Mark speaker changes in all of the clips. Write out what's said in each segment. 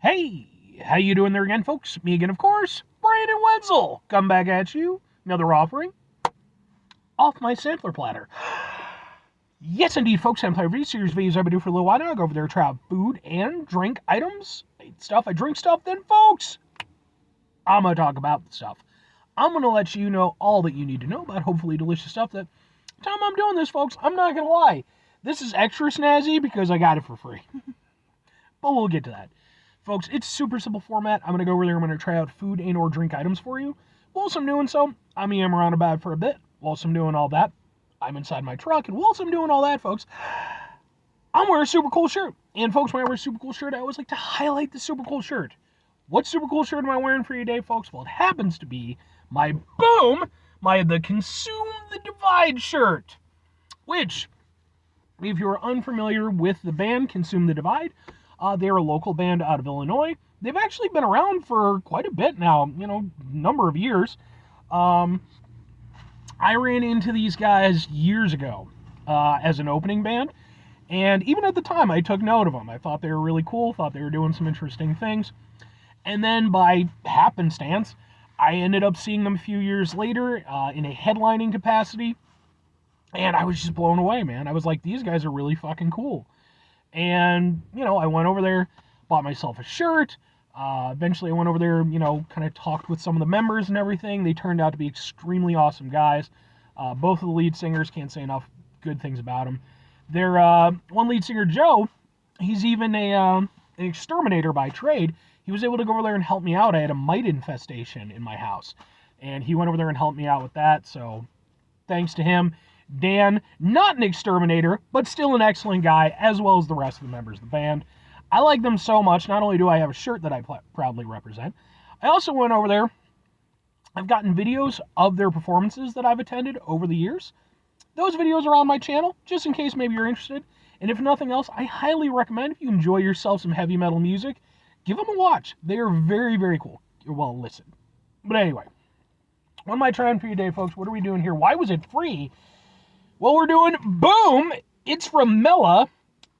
Speaker 1: Hey, how you doing there again, folks? Me again, of course, Brandon Wenzel. Come back at you. Another offering off my sampler platter. Yes, indeed, folks. I'm playing series videos I've been doing for a little while now. I go over there, try out food and drink items. I eat stuff, I drink stuff. Then, folks, I'm gonna talk about the stuff. I'm gonna let you know all that you need to know about hopefully delicious stuff. That time I'm doing this, folks, I'm not gonna lie. This is extra snazzy because I got it for free. But we'll get to that. Folks, it's super simple format. I'm going to go over there. I'm going to try out food and or drink items for you. Whilst I'm doing so, I'm around about it for a bit. Whilst I'm doing all that, I'm inside my truck. And whilst I'm doing all that, folks, I'm wearing a super cool shirt. And folks, when I wear a super cool shirt, I always like to highlight the super cool shirt. What super cool shirt am I wearing for you today, folks? Well, it happens to be my the Consume the Divide shirt. Which, if you're unfamiliar with the band Consume the Divide, they're a local band out of Illinois. They've actually been around for quite a bit now, number of years. I ran into these guys years ago as an opening band, and even at the time, I took note of them. I thought they were really cool, thought they were doing some interesting things. And then by happenstance, I ended up seeing them a few years later in a headlining capacity, and I was just blown away, man. I was like, these guys are really fucking cool. And, I went over there, bought myself a shirt. Eventually I went over there, kind of talked with some of the members and everything. They turned out to be extremely awesome guys. Both of the lead singers, can't say enough good things about them. Their one lead singer, Joe, he's even an exterminator by trade. He was able to go over there and help me out. I had a mite infestation in my house, and he went over there and helped me out with that. So thanks to him. Dan, not an exterminator, but still an excellent guy, as well as the rest of the members of the band. I like them so much. Not only do I have a shirt that I proudly represent, I also went over there. I've gotten videos of their performances that I've attended over the years. Those videos are on my channel, just in case maybe you're interested. And if nothing else, I highly recommend, if you enjoy yourself some heavy metal music, give them a watch. They are very, very cool. Well, listen. But anyway, what am I trying for you today, folks? What are we doing here? Why was it free? Well, we're doing Boom. It's from Mela.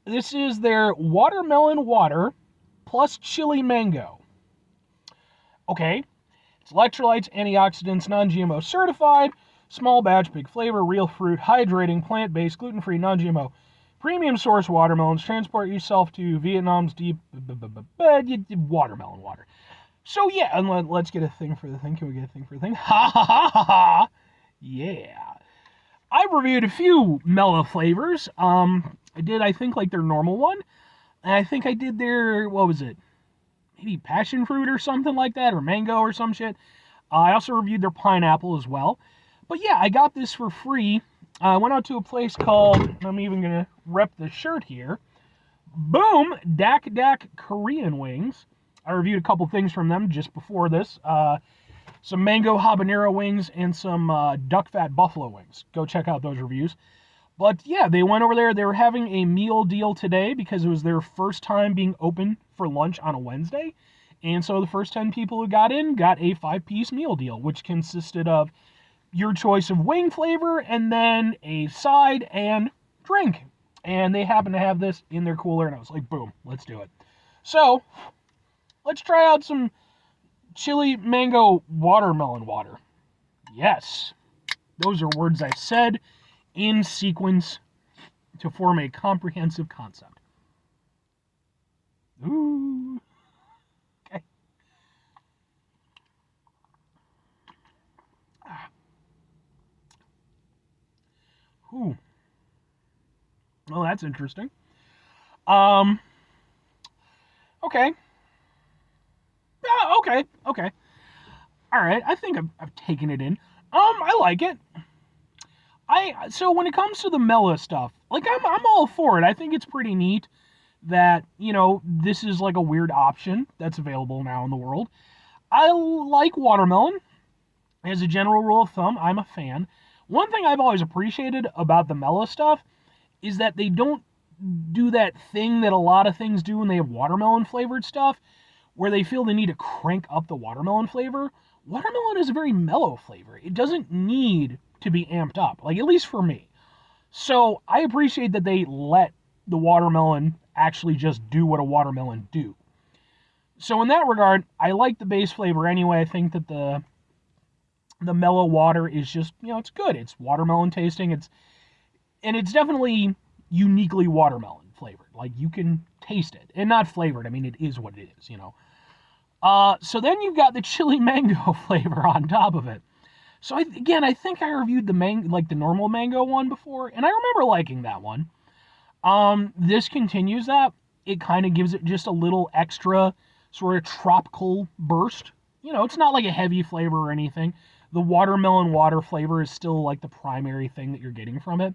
Speaker 1: This is their watermelon water plus chili mango. Okay. It's electrolytes, antioxidants, non-GMO certified, small batch, big flavor, real fruit, hydrating, plant-based, gluten-free, non-GMO, premium source watermelons. Transport yourself to Vietnam's deep watermelon water. So yeah, and let's get a thing for the thing. Can we get a thing for the thing? Ha ha ha ha ha. Yeah. I've reviewed a few Mela flavors. I think, like their normal one. And I think I did their, what was it? Maybe passion fruit or something like that, or mango or some shit. I also reviewed their pineapple as well. But yeah, I got this for free. I went out to a place called, I'm even going to rep the shirt here, Boom Dak Dak Korean Wings. I reviewed a couple things from them just before this. Some mango habanero wings, and some duck fat buffalo wings. Go check out those reviews. But yeah, they went over there. They were having a meal deal today because it was their first time being open for lunch on a Wednesday. And so the first 10 people who got in got a 5-piece meal deal, which consisted of your choice of wing flavor and then a side and drink. And they happened to have this in their cooler, and I was like, boom, let's do it. So let's try out some chili mango watermelon water. Yes, those are words I said in sequence to form a comprehensive concept. Ooh. Okay. Ooh. Well, that's interesting. Okay. Okay. All right, I think I've taken it in. I like it. So when it comes to the Mela stuff, like I'm all for it. I think it's pretty neat that, this is like a weird option that's available now in the world. I like watermelon. As a general rule of thumb, I'm a fan. One thing I've always appreciated about the Mela stuff is that they don't do that thing that a lot of things do when they have watermelon flavored stuff, where they feel the need to crank up the watermelon flavor. Watermelon is a very mellow flavor. It doesn't need to be amped up, like at least for me. So I appreciate that they let the watermelon actually just do what a watermelon do. So in that regard, I like the base flavor anyway. I think that the mellow water is just, it's good. It's watermelon tasting. It's definitely uniquely watermelon flavored. Like, you can taste it. And not flavored. I mean, it is what it is. So then you've got the chili mango flavor on top of it. So I think I reviewed the normal mango one before, and I remember liking that one. This continues that. It kind of gives it just a little extra sort of tropical burst. It's not like a heavy flavor or anything. The watermelon water flavor is still like the primary thing that you're getting from it.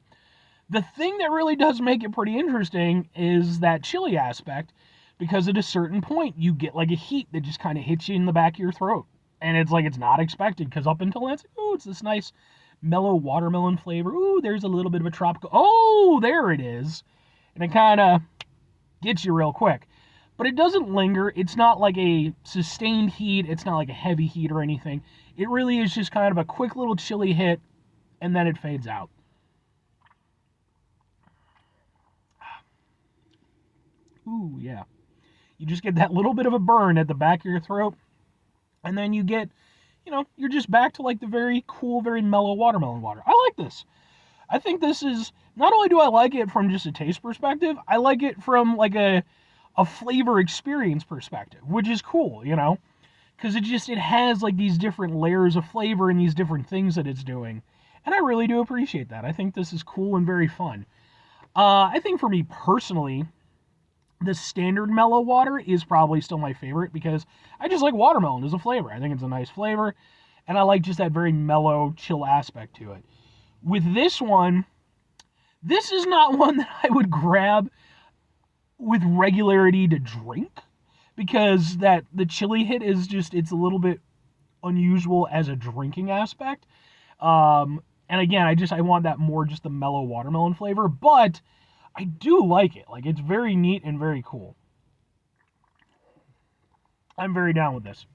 Speaker 1: The thing that really does make it pretty interesting is that chili aspect, because at a certain point you get like a heat that just kind of hits you in the back of your throat. And it's like it's not expected, because up until then, it's this nice mellow watermelon flavor. Ooh, there's a little bit of a tropical. Oh, there it is. And it kind of gets you real quick. But it doesn't linger. It's not like a sustained heat. It's not like a heavy heat or anything. It really is just kind of a quick little chili hit, and then it fades out. Ooh, yeah. You just get that little bit of a burn at the back of your throat, and then you get, you're just back to like the very cool, very mellow watermelon water. I like this. I think this is, not only do I like it from just a taste perspective, I like it from like a flavor experience perspective, which is cool, because it has like these different layers of flavor and these different things that it's doing. And I really do appreciate that. I think this is cool and very fun. I think for me personally, the standard mellow water is probably still my favorite, because I just like watermelon as a flavor. I think it's a nice flavor, and I like just that very mellow, chill aspect to it. With this one, this is not one that I would grab with regularity to drink, because the chili hit is just, it's a little bit unusual as a drinking aspect. And again, I want that more just the mellow watermelon flavor, but I do like it. Like, it's very neat and very cool. I'm very down with this.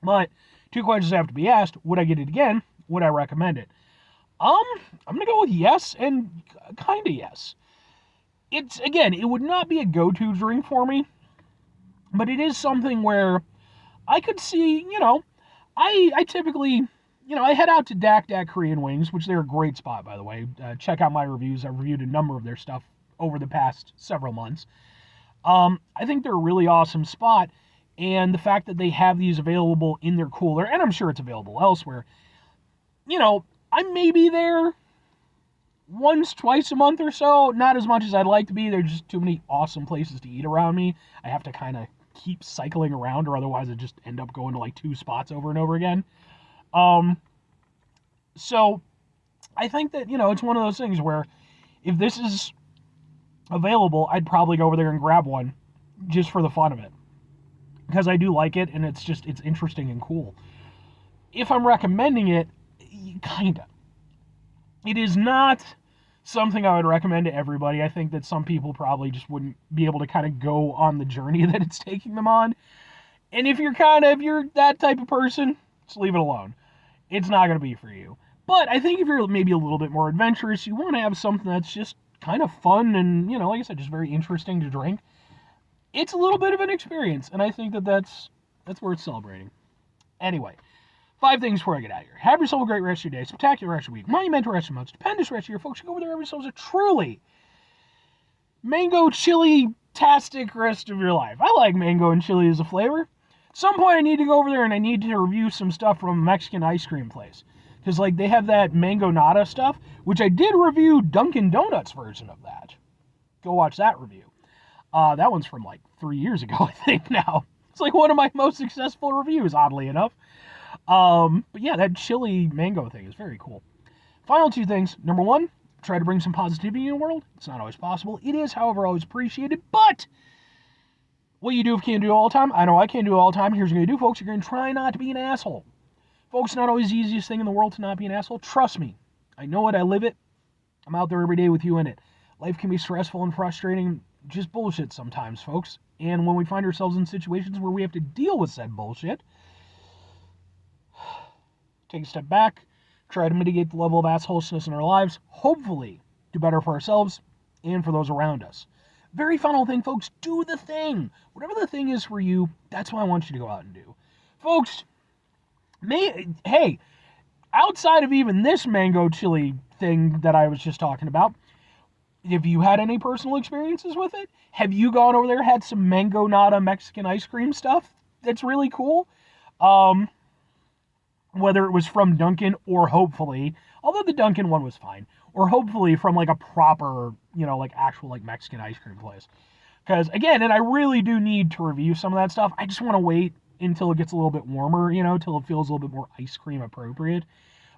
Speaker 1: But 2 questions have to be asked. Would I get it again? Would I recommend it? I'm gonna go with yes, and kinda yes. It would not be a go-to drink for me, but it is something where I could see, I typically, I head out to Dak Dak Korean Wings, which they're a great spot, by the way. Check out my reviews. I've reviewed a number of their stuff over the past several months. I think they're a really awesome spot, and the fact that they have these available in their cooler, and I'm sure it's available elsewhere, I may be there once, twice a month or so. Not as much as I'd like to be. There's just too many awesome places to eat around me. I have to kind of keep cycling around, or otherwise I just end up going to like 2 spots over and over again. So I think that, it's one of those things where if this is available, I'd probably go over there and grab one just for the fun of it, because I do like it, and it's interesting and cool. If I'm recommending it, kinda. It is not something I would recommend to everybody. I think that some people probably just wouldn't be able to kind of go on the journey that it's taking them on. And if you're that type of person, just leave it alone. It's not going to be for you. But I think if you're maybe a little bit more adventurous, you want to have something that's just kind of fun and, like I said, just very interesting to drink. It's a little bit of an experience, and I think that that's worth celebrating. Anyway, 5 things before I get out of here. Have yourself a great rest of your day, spectacular rest of your week, monumental rest of your month, stupendous rest of your folks. Go over there, have yourselves a truly mango chili-tastic rest of your life. I like mango and chili as a flavor. At some point, I need to go over there and I need to review some stuff from a Mexican ice cream place. Because, they have that mango nata stuff, which I did review Dunkin' Donuts version of that. Go watch that review. That one's from, 3 years ago, I think, now. It's, one of my most successful reviews, oddly enough. But yeah, that chili mango thing is very cool. Final 2 things. Number 1, try to bring some positivity in the world. It's not always possible. It is, however, always appreciated. But what you do if you can't do it all the time, I know I can't do it all the time. Here's what you're going to do, folks. You're going to try not to be an asshole. Folks, it's not always the easiest thing in the world to not be an asshole. Trust me. I know it. I live it. I'm out there every day with you in it. Life can be stressful and frustrating. Just bullshit sometimes, folks. And when we find ourselves in situations where we have to deal with said bullshit, take a step back, try to mitigate the level of assholeness in our lives, hopefully do better for ourselves and for those around us. Very final thing, folks, do the thing. Whatever the thing is for you, that's what I want you to go out and do. Folks, hey, outside of even this mango chili thing that I was just talking about, have you had any personal experiences with it? Have you gone over there, had some mango nata Mexican ice cream stuff that's really cool? Whether it was from Dunkin' or hopefully, although the Dunkin' one was fine, or hopefully from like a proper, like actual like Mexican ice cream place. Because again, and I really do need to review some of that stuff. I just want to wait until it gets a little bit warmer, till it feels a little bit more ice cream appropriate.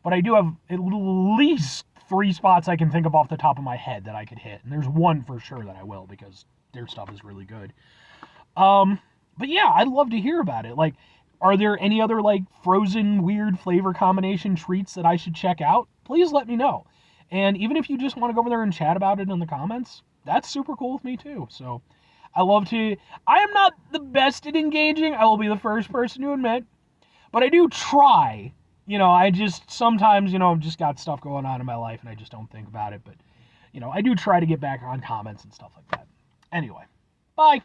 Speaker 1: But I do have at least 3 spots I can think of off the top of my head that I could hit, and there's one for sure that I will because their stuff is really good. But yeah, I'd love to hear about it. Like, are there any other like frozen weird flavor combination treats that I should check out? Please let me know. And even if you just want to go over there and chat about it in the comments, that's super cool with me too. So I am not the best at engaging, I will be the first person to admit, but I do try. I just sometimes, just got stuff going on in my life and I just don't think about it. But, I do try to get back on comments and stuff like that. Anyway, bye.